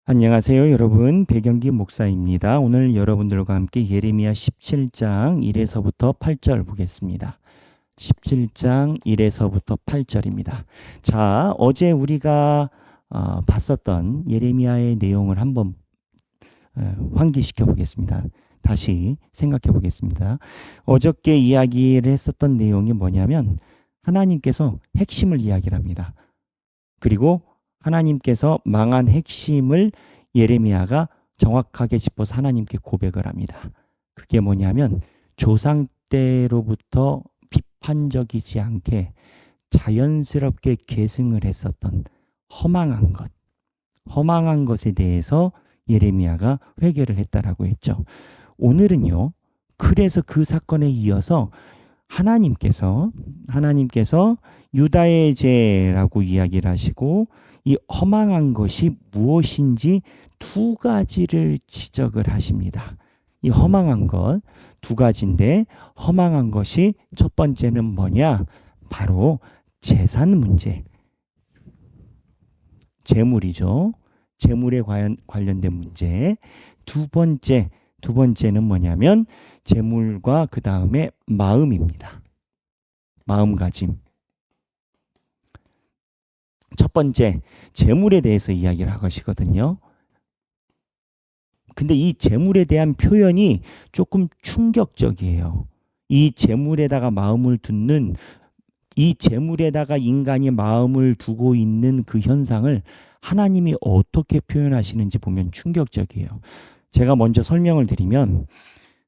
안녕하세요, 여러분. 배경기 목사입니다. 오늘 여러분들과 함께 예레미야 17장 1에서부터 8절 보겠습니다. 17장 1에서부터 8절입니다. 자, 어제 우리가 봤었던 예레미야의 내용을 한번 환기시켜 보겠습니다. 다시 생각해 보겠습니다. 어저께 이야기를 했었던 내용이 뭐냐면 하나님께서 핵심을 이야기를 합니다. 그리고 하나님께서 망한 핵심을 예레미야가 정확하게 짚어서 하나님께 고백을 합니다. 그게 뭐냐면 조상 때로부터 비판적이지 않게 자연스럽게 계승을 했었던 허망한 것에 대해서 예레미야가 회개를 했다라고 했죠. 오늘은요. 그래서 그 사건에 이어서 하나님께서 유다의 죄라고 이야기를 하시고 이 허망한 것이 무엇인지 두 가지를 지적을 하십니다. 이 허망한 것 두 가지인데 허망한 것이 첫 번째는 뭐냐? 바로 재산 문제, 재물이죠. 재물에 관련된 문제. 두 번째는 뭐냐면 재물과 그 다음에 마음입니다. 마음가짐. 첫 번째, 재물에 대해서 이야기를 하시거든요. 근데 이 재물에 대한 표현이 조금 충격적이에요. 이 재물에다가 마음을 두는, 이 재물에다가 인간이 마음을 두고 있는 그 현상을 하나님이 어떻게 표현하시는지 보면 충격적이에요. 제가 먼저 설명을 드리면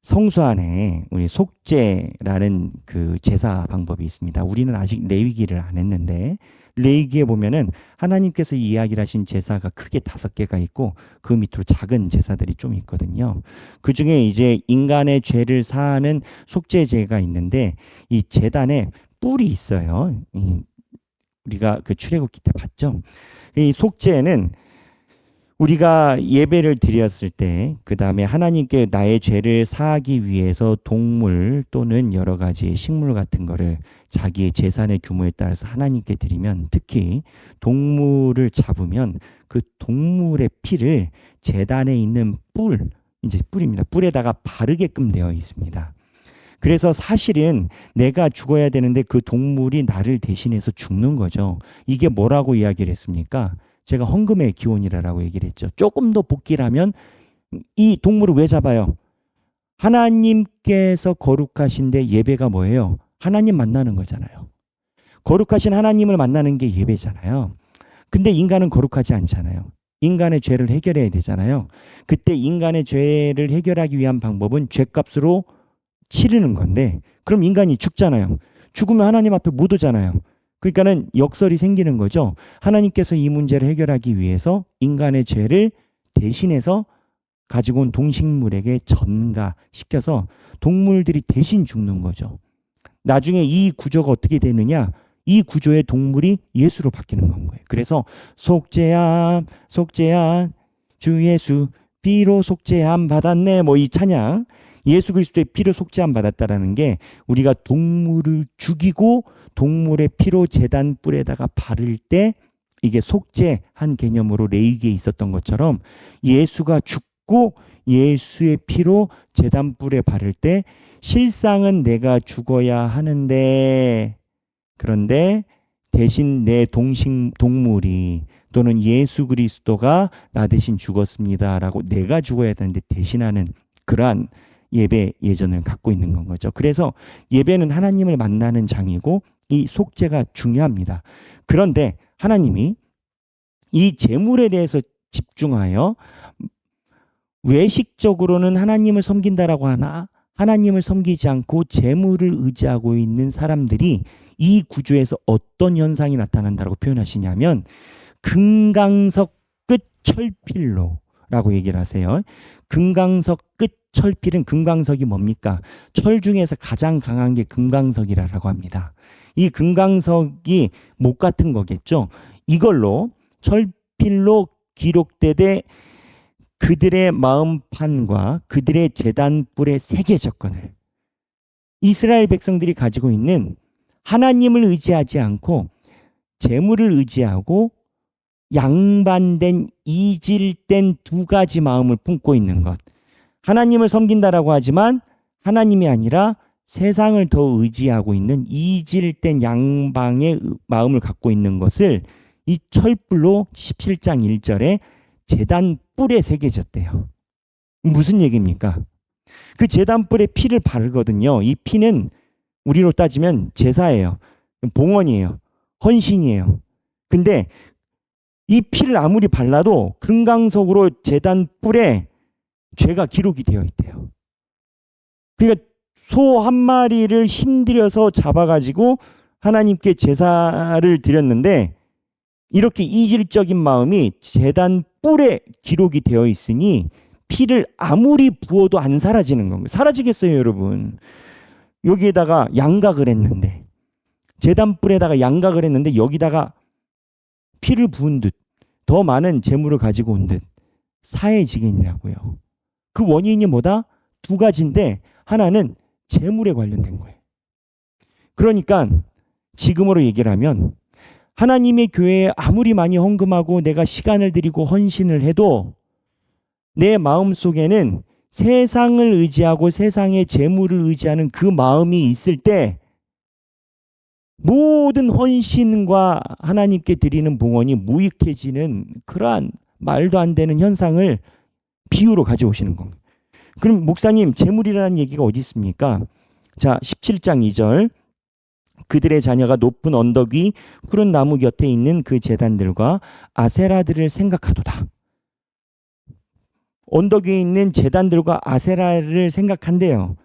성수 안에 우리 속죄라는 그 제사 방법이 있습니다. 우리는 아직 레위기를 안 했는데 레위기에 보면은 하나님께서 이야기를 하신 제사가 크게 5개가 있고 그 밑으로 작은 제사들이 좀 있거든요. 그 중에 이제 인간의 죄를 사하는 속죄제가 있는데 이 제단에 뿔이 있어요. 우리가 그 출애굽기 때 봤죠. 이 속죄는 우리가 예배를 드렸을 때, 그 다음에 하나님께 나의 죄를 사하기 위해서 동물 또는 여러 가지 식물 같은 거를 자기의 재산의 규모에 따라서 하나님께 드리면, 특히 동물을 잡으면 그 동물의 피를 제단에 있는 이제 뿔입니다. 뿔에다가 바르게끔 되어 있습니다. 그래서 사실은 내가 죽어야 되는데 그 동물이 나를 대신해서 죽는 거죠. 이게 뭐라고 이야기를 했습니까? 제가 헌금의 기원이라고 얘기를 했죠. 조금 더 복기라면 이 동물을 왜 잡아요? 하나님께서 거룩하신데 예배가 뭐예요? 하나님 만나는 거잖아요. 거룩하신 하나님을 만나는 게 예배잖아요. 근데 인간은 거룩하지 않잖아요. 인간의 죄를 해결해야 되잖아요. 그때 인간의 죄를 해결하기 위한 방법은 죄값으로 치르는 건데 그럼 인간이 죽잖아요. 죽으면 하나님 앞에 못 오잖아요. 그러니까는 역설이 생기는 거죠. 하나님께서 이 문제를 해결하기 위해서 인간의 죄를 대신해서 가지고 온 동식물에게 전가시켜서 동물들이 대신 죽는 거죠. 나중에 이 구조가 어떻게 되느냐? 이 구조의 동물이 예수로 바뀌는 건 거예요. 그래서 속죄함 주 예수 피로 속죄함 받았네 뭐 이 찬양 예수 그리스도의 피로 속죄함 받았다라는 게 우리가 동물을 죽이고 동물의 피로 제단 뿔에다가 바를 때 이게 속죄한 개념으로 레위기에 있었던 것처럼 예수가 죽고 예수의 피로 제단 뿔에 바를 때 실상은 내가 죽어야 하는데 그런데 대신 내 동물이 또는 예수 그리스도가 나 대신 죽었습니다라고 내가 죽어야 되는데 대신하는 그러한 예배 예전을 갖고 있는 건 거죠. 그래서 예배는 하나님을 만나는 장이고 이 속죄가 중요합니다. 그런데 하나님이 이 재물에 대해서 집중하여 외식적으로는 하나님을 섬긴다라고 하나 하나님을 섬기지 않고 재물을 의지하고 있는 사람들이 이 구조에서 어떤 현상이 나타난다고 표현하시냐면 금강석 끝 철필로라고 얘기를 하세요. 금강석 끝 철필은 금강석이 뭡니까? 철 중에서 가장 강한 게 금강석이라고 합니다. 이 금강석이 목 같은 거겠죠. 이걸로 철필로 기록되되 그들의 마음판과 그들의 제단뿔의 세계 접근을 이스라엘 백성들이 가지고 있는 하나님을 의지하지 않고 재물을 의지하고 양반된 이질된 두 가지 마음을 품고 있는 것. 하나님을 섬긴다라고 하지만 하나님이 아니라 세상을 더 의지하고 있는 이질된 양방의 마음을 갖고 있는 것을 이 철불로 17장 1절에 제단 뿔에 새겨졌대요. 무슨 얘기입니까? 그 제단 뿔에 피를 바르거든요. 이 피는 우리로 따지면 제사예요. 봉헌이에요. 헌신이에요. 근데 이 피를 아무리 발라도 금강석으로 제단 뿔에 죄가 기록이 되어 있대요. 그러니까 소 한 마리를 힘들여서 잡아가지고 하나님께 제사를 드렸는데 이렇게 이질적인 마음이 제단 뿔에 기록이 되어 있으니 피를 아무리 부어도 안 사라지는 건가요? 사라지겠어요, 여러분? 여기에다가 양각을 했는데 제단 뿔에다가 양각을 했는데 여기다가 피를 부은 듯 더 많은 재물을 가지고 온 듯 사해지겠냐고요. 그 원인이 뭐다? 두 가지인데 하나는 재물에 관련된 거예요. 그러니까 지금으로 얘기를 하면 하나님의 교회에 아무리 많이 헌금하고 내가 시간을 들이고 헌신을 해도 내 마음속에는 세상을 의지하고 세상의 재물을 의지하는 그 마음이 있을 때 모든 헌신과 하나님께 드리는 봉헌이 무익해지는 그러한 말도 안 되는 현상을 비유로 가져오시는 겁니다. 그럼 목사님, 재물이라는 얘기가 어디 있습니까? 자, 17장 2절. 그들의 자녀가 높은 언덕 위 푸른 나무 곁에 있는 그 제단들과 아세라들을 생각하도다. 언덕 위에 있는 제단들과 아세라를 생각한대요.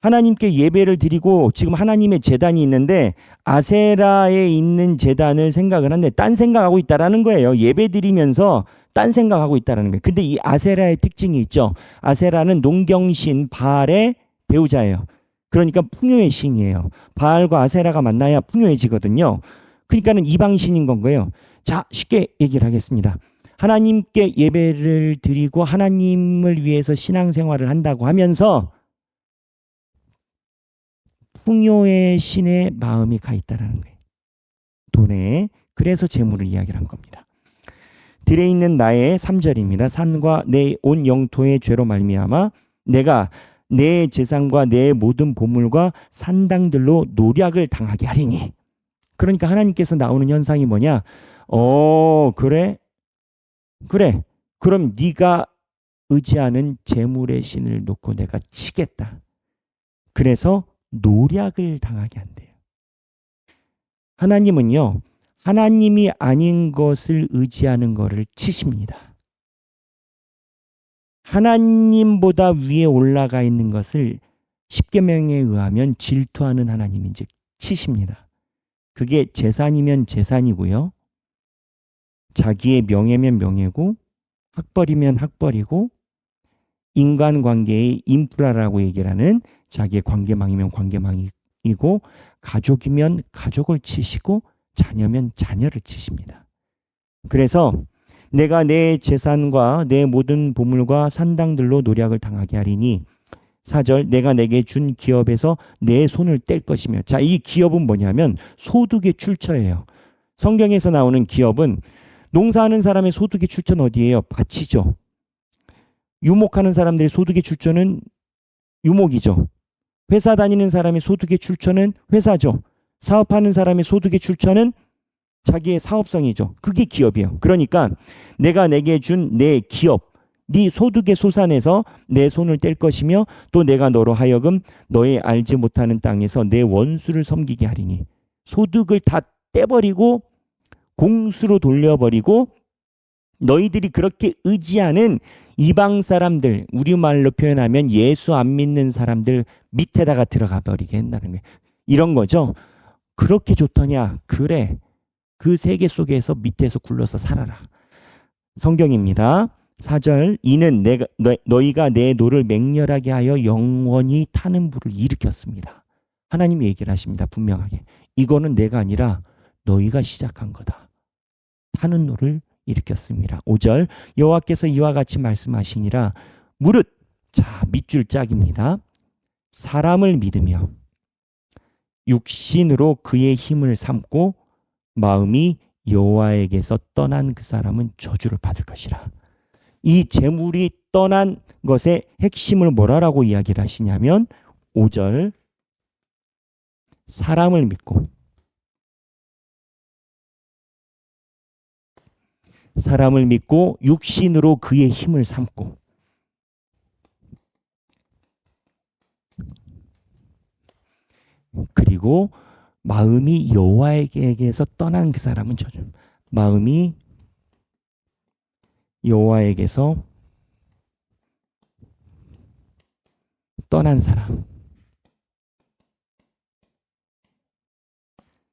하나님께 예배를 드리고 지금 하나님의 제단이 있는데 아세라에 있는 제단을 생각을 한데 딴 생각하고 있다라는 거예요. 예배 드리면서 딴 생각하고 있다라는 거예요. 근데 이 아세라의 특징이 있죠. 아세라는 농경신 바알의 배우자예요. 그러니까 풍요의 신이에요. 바알과 아세라가 만나야 풍요해지거든요. 그러니까는 이방신인 건 거예요. 자, 쉽게 얘기를 하겠습니다. 하나님께 예배를 드리고 하나님을 위해서 신앙생활을 한다고 하면서 풍요의 신의 마음이 가 있다라는 거예요. 돈에. 그래서 재물을 이야기를 한 겁니다. 들에 있는 나의 3절입니다. 산과 내 온 영토의 죄로 말미암아 내가 내 재산과 내 모든 보물과 산당들로 노략을 당하게 하리니. 그러니까 하나님께서 나오는 현상이 뭐냐? 그래? 그럼 네가 의지하는 재물의 신을 놓고 내가 치겠다. 그래서 노략을 당하게 한대요. 하나님은요, 하나님이 아닌 것을 의지하는 것을 치십니다. 하나님보다 위에 올라가 있는 것을 십계명에 의하면 질투하는 하나님인지 치십니다. 그게 재산이면 재산이고요. 자기의 명예면 명예고 학벌이면 학벌이고 인간관계의 인프라라고 얘기를 하는 자기의 관계망이면 관계망이고 가족이면 가족을 치시고 자녀면 자녀를 치십니다. 그래서 내가 내 재산과 내 모든 보물과 산당들로 노략을 당하게 하리니 4절 내가 내게 준 기업에서 내 손을 뗄 것이며. 자, 이 기업은 뭐냐면 소득의 출처예요. 성경에서 나오는 기업은 농사하는 사람의 소득의 출처는 어디예요? 밭이죠. 유목하는 사람들의 소득의 출처는 유목이죠. 회사 다니는 사람의 소득의 출처는 회사죠. 사업하는 사람의 소득의 출처는 자기의 사업성이죠. 그게 기업이에요. 그러니까 내가 내게 준 내 기업, 네 소득의 소산에서 내 손을 뗄 것이며 또 내가 너로 하여금 너의 알지 못하는 땅에서 내 원수를 섬기게 하리니. 소득을 다 떼버리고 공수로 돌려버리고 너희들이 그렇게 의지하는 이방 사람들, 우리말로 표현하면 예수 안 믿는 사람들 밑에다가 들어가 버리게 한다는 거예요. 이런 거죠. 그렇게 좋더냐? 그래. 그 세계 속에서 밑에서 굴러서 살아라. 성경입니다. 4절 이는 너희가 내 노를 맹렬하게 하여 영원히 타는 불을 일으켰습니다. 하나님이 얘기를 하십니다. 분명하게. 이거는 내가 아니라 너희가 시작한 거다. 타는 노를 일으켰습니다. 5절 여호와께서 이와 같이 말씀하시니라. 무릇 자 밑줄 짝입니다. 사람을 믿으며 육신으로 그의 힘을 삼고 마음이 여호와에게서 떠난 그 사람은 저주를 받을 것이라. 이 재물이 떠난 것의 핵심을 뭐라고 이야기를 하시냐면 5절 사람을 믿고 육신으로 그의 힘을 삼고 그리고 마음이 여호와에게서 떠난 그 사람은 저주. 마음이 여호와에게서 떠난 사람.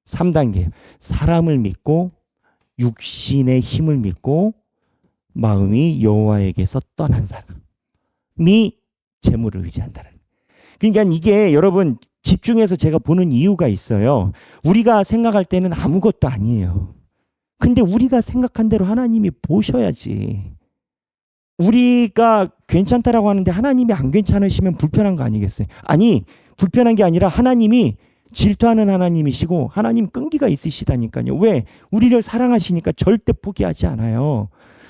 3단계. 사람을 믿고 육신의 힘을 믿고 마음이 여호와에게서 떠난 사람이 재물을 의지한다는. 그러니까 이게 여러분 집중해서 제가 보는 이유가 있어요. 우리가 생각할 때는 아무것도 아니에요. 근데 우리가 생각한 대로 하나님이 보셔야지. 우리가 괜찮다라고 하는데 하나님이 안 괜찮으시면 불편한 거 아니겠어요? 아니, 불편한 게 아니라 하나님이 질투하는 하나님이시고 하나님 끈기가 있으시다니까요. 왜? 우리를 사랑하시니까 절대 포기하지 않아요.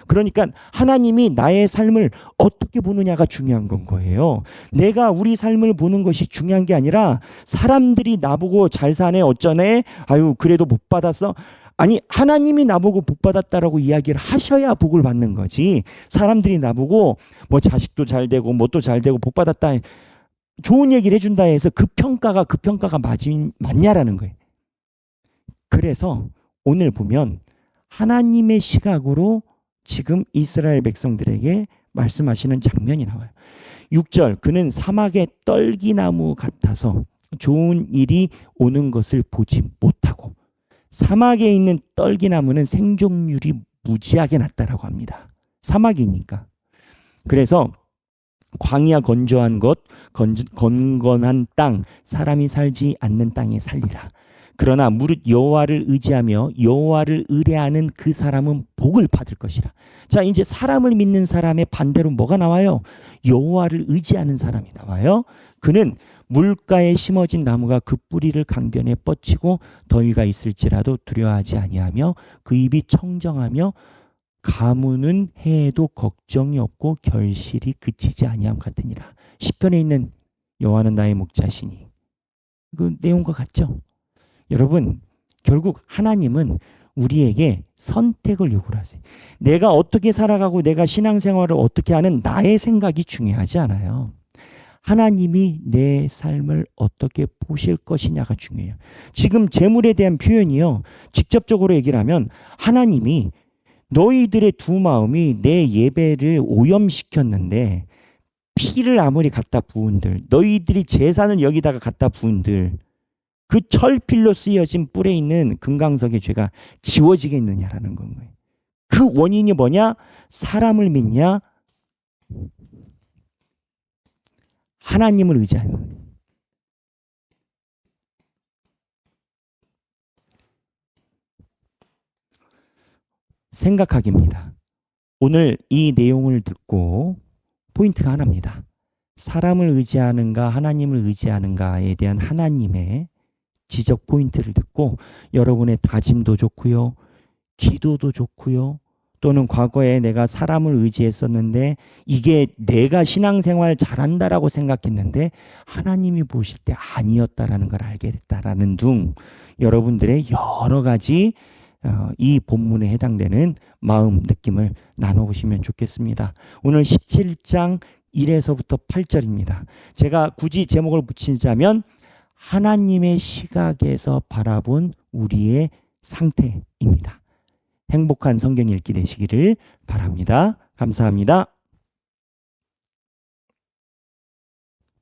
그러니까 하나님이 나의 삶을 어떻게 보느냐가 중요한 건 거예요. 내가 우리 삶을 보는 것이 중요한 게 아니라 사람들이 나보고 잘 사네 어쩌네 아유 그래도 못 받았어. 아니 하나님이 나보고 복 받았다라고 이야기를 하셔야 복을 받는 거지. 사람들이 나보고 뭐 자식도 잘 되고 뭣도 잘 되고 복 받았다 좋은 얘기를 해준다 해서 그 평가가 맞냐라는 거예요. 그래서 오늘 보면 하나님의 시각으로 지금 이스라엘 백성들에게 말씀하시는 장면이 나와요. 6절 그는 사막의 떨기나무 같아서 좋은 일이 오는 것을 보지 못하고 사막에 있는 떨기나무는 생존율이 무지하게 낮다라고 합니다. 사막이니까. 그래서 광야 건조한 것, 건건한 땅, 사람이 살지 않는 땅에 살리라. 그러나 무릇 여호와를 의지하며 여호와를 의뢰하는 그 사람은 복을 받을 것이라. 자, 이제 사람을 믿는 사람의 반대로 뭐가 나와요? 여호와를 의지하는 사람이 나와요. 그는 물가에 심어진 나무가 그 뿌리를 강변에 뻗치고 더위가 있을지라도 두려워하지 아니하며 그 입이 청정하며 가무는 해에도 걱정이 없고 결실이 그치지 아니함 같으니라. 시편에 있는 여호와는 나의 목자시니 그 내용과 같죠? 여러분 결국 하나님은 우리에게 선택을 요구를 하세요. 내가 어떻게 살아가고 내가 신앙생활을 어떻게 하는 나의 생각이 중요하지 않아요. 하나님이 내 삶을 어떻게 보실 것이냐가 중요해요. 지금 재물에 대한 표현이요. 직접적으로 얘기를 하면 하나님이 너희들의 두 마음이 내 예배를 오염시켰는데 피를 아무리 갖다 부은들 너희들이 제사는 여기다가 갖다 부은들 그 철필로 쓰여진 뿔에 있는 금강석의 죄가 지워지겠느냐라는 거예요. 그 원인이 뭐냐? 사람을 믿냐? 하나님을 의지하는 거예요. 생각하기입니다. 오늘 이 내용을 듣고 포인트가 하나입니다. 사람을 의지하는가 하나님을 의지하는가에 대한 하나님의 지적 포인트를 듣고 여러분의 다짐도 좋고요. 기도도 좋고요. 또는 과거에 내가 사람을 의지했었는데 이게 내가 신앙생활 잘한다라고 생각했는데 하나님이 보실 때 아니었다라는 걸 알게 됐다라는 등 여러분들의 여러 가지 이 본문에 해당되는 마음 느낌을 나눠보시면 좋겠습니다. 오늘 17장 1에서부터 8절입니다. 제가 굳이 제목을 붙이자면 하나님의 시각에서 바라본 우리의 상태입니다. 행복한 성경 읽기 되시기를 바랍니다. 감사합니다.